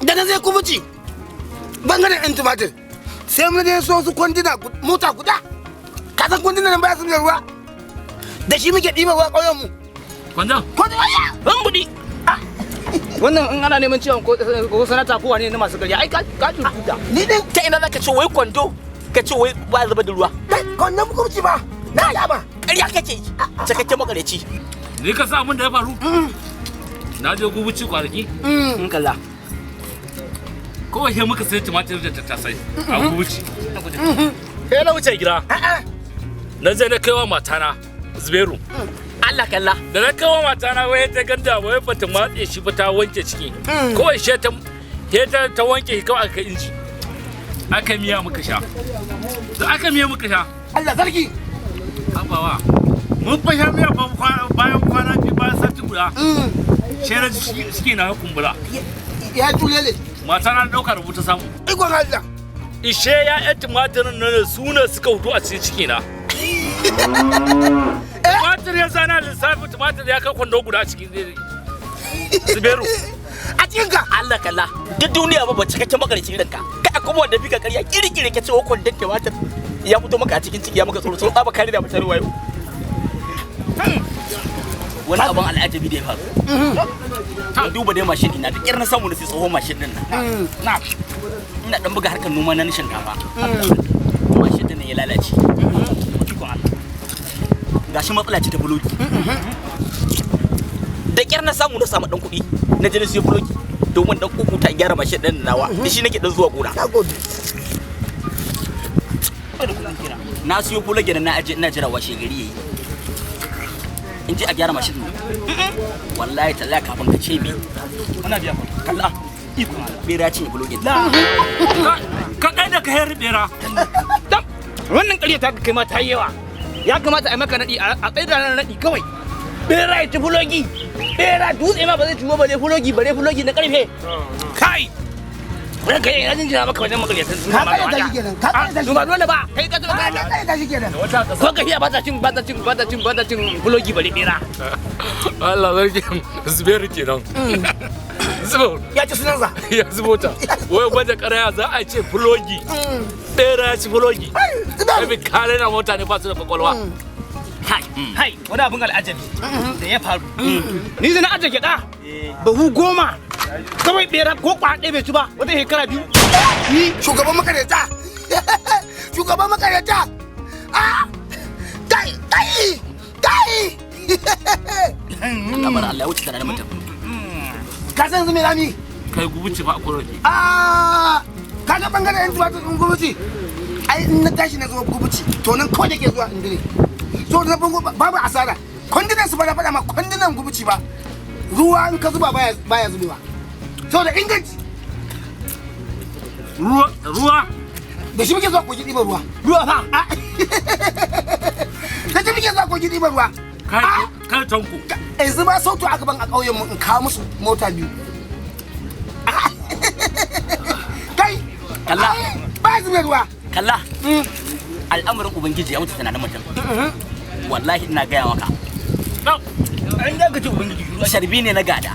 da na zai kubuci bangaren yan tumatir sai mun je so su kwandina mota guda ka san kwandina nan ba su da ruwa da shi muke ɗiba ruwa ƙauyen mu kwandon ban budi wannan in ana neman ciwon ko sanata ko wane ne masu gari ai ka tuta ni din ta ina zaka ce wai kwando ka ce wai ba zuba da ruwa kwandon kubuci ba na ya ba ƙarya kake yi cikakken makareci ne ka sa abin da ya faru na je gubuci kwanaki in kalla kawai he muka sai tumatir da tattasai a gubuci he na wuce gida na je na kaiwa matana Zubairu Allah kalla da na kaiwa matana wai ta ganda wai bata matse shi ba ta wanke ciki kawai she ta wanke shi kawai aka inji aka miya muka sha da aka miya muka sha Allah sarki abawa mun fasha miya bayan kwana biyu bayan sati guda she na ciki na kumbura ya tulele mata na dauka rubuta samu ikon Allah ishe ya yan tumatirin nan su ne suka hudu a cikin ciki na tumatir ya zana lissafi tumatir ya kai kwando guda a cikin Zubairu a cikin ka Allah kalla duk duniya ba cikakken makareci irin ka kai kuma wanda bika ƙarya kirkire ka ce wa kwandon tumatir ya fito maka a cikin ciki ya maka tsoro so ba kare da mutane wayo wani abin al'ajabi da ya faru ka duba dai mashin ina da ƙyar na samu da sai tsohon mashin din nan na ina dan buga harkar noma na shinkafa mashin din ya lalace gashi matsala ce ta bulogi da ƙyar na samu na samu dan kuɗi na je na siyo bulogi domin dan kuku ta gyara mashin din nawa da shi nake dan zuwa gona na siyo bulogi da na aje ina jira washe gari yayi in ji a gyara mashin nan wallahi tallahi kafin ka ce mi ana biya kalla iko bera ce bulogin ka kai da ka hayar bera wannan ƙarya ta kai ma ta yawa ya kamata a maka nadi a tsaye da nadi kawai bera ya ci fulogi bera dutse ma ba zai ciwo ba ne fulogi na karfe kai wannan kai ina jin jira maka wajen makariyatan ka kare ta shi kenan ka kare ta shi ba dole ba kai ka ka kare ta shi kenan ko ka hiya ba ta cin fulogi bare bera Allah zargi Zubairu kenan Zubairu ya ci sunansa ya zubota wai gwada karaya za a ce fulogi bera ya ci fulogi kai kare na mota ne ba su da kwakwalwa hai wani abin al'ajabi da ya faru ni da na aje gyaɗa bahu 10 kawai bera ko kwaɗe bai ci ba wata shekara 2 ni shugaban makareta shugaban makareta kai kamar Allah ya wuce tare da mutum ka san zumi rami kai gubuci ba ko roki ka ga bangaren yan tumatir din gubuci ai in na tashi na zo gubuci to nan kawai da ke zuwa indire so da babu asara kwandinan su ba na faɗa ma kwandinan gubuci ba ruwa in ka zuba baya zubewa so da inganci ruwa da shi muke zuwa kogi ɗiban ruwa fa da shi muke zuwa kogi ɗiban ruwa kai tanku yanzu ba sautu a gaban a ƙauyen mu in kawo musu mota 2 kai kalla ba zube ruwa kalla al'amarin ubangiji ya wuce tunanin mutum wallahi ina gaya maka an ga gaji ubangiji sharbi ne na gada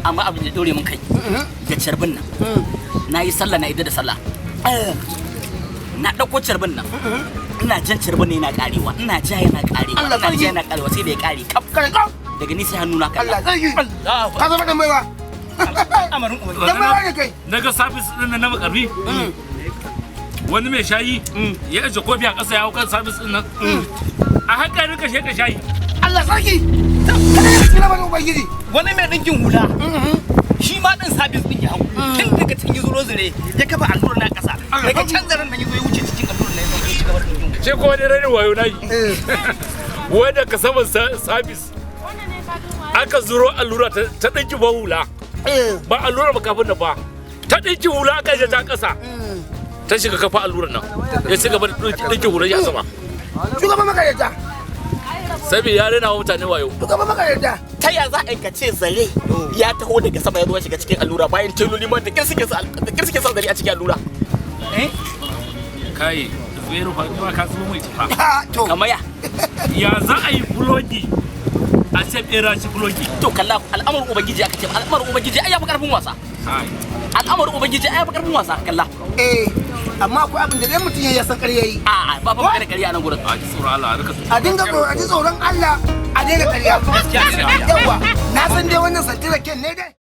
amma abin da dore mun kai ga charbin nan na yi sallah na idda da sallah na dauko charbin nan ina jan charbin ne yana karewa ina ja yana karewa ina ja yana karewa sai da ya kare kaf daga ni sai hannu na kalla Allah sarki ka zama dan baiwa amarin ubangiji dan baiwa ne kai naga sabis din na makarbi wani mai shayi ya aje kofi a ƙasa ya hau kan sabis din nan a haka rika sheka shayi Allah sarki kada ya tsira mana ubangiji wani mai dinkin hula shi ma din sabis din ya hau tun daga cikin yazo rozure ya kafa allura na ƙasa daga can zaran nan yazo ya wuce cikin allura na ya ci gaba da dinkin ce ko wani rainin wayo nayi wanda ka saman sabis aka zuro allura ta dinki ba hula ba allura ba kafin da ba ta dinki hula aka je ta ƙasa ta shiga kafa allurar nan ya ci gaba da dinki hula ya sama shugaban makareta sabi ya rena wa mutane wayo shugaban makareta ta ya za a kace zare ya taho daga sama ya zo shiga cikin allura bayan teloli ma da kirsuke sa zare a cikin allura kai Zubairu fa ka zuwa mai tufa to kamar ya za a yi bulogi a ce bera ci fulogi. To kalla al'amarin ubangiji aka ce al'amarin ubangiji ai yafi karfin wasa. Al'amarin ubangiji ai yafi karfin wasa kalla. Amma akwai abin da dai mutum ya san ƙarya yi. A'a ba fa magana ƙarya nan gurin. A ji tsoron Allah a dinga tsoron Allah a daina ƙarya. gaskiya Yawa na san dai wannan santira ken ne dai.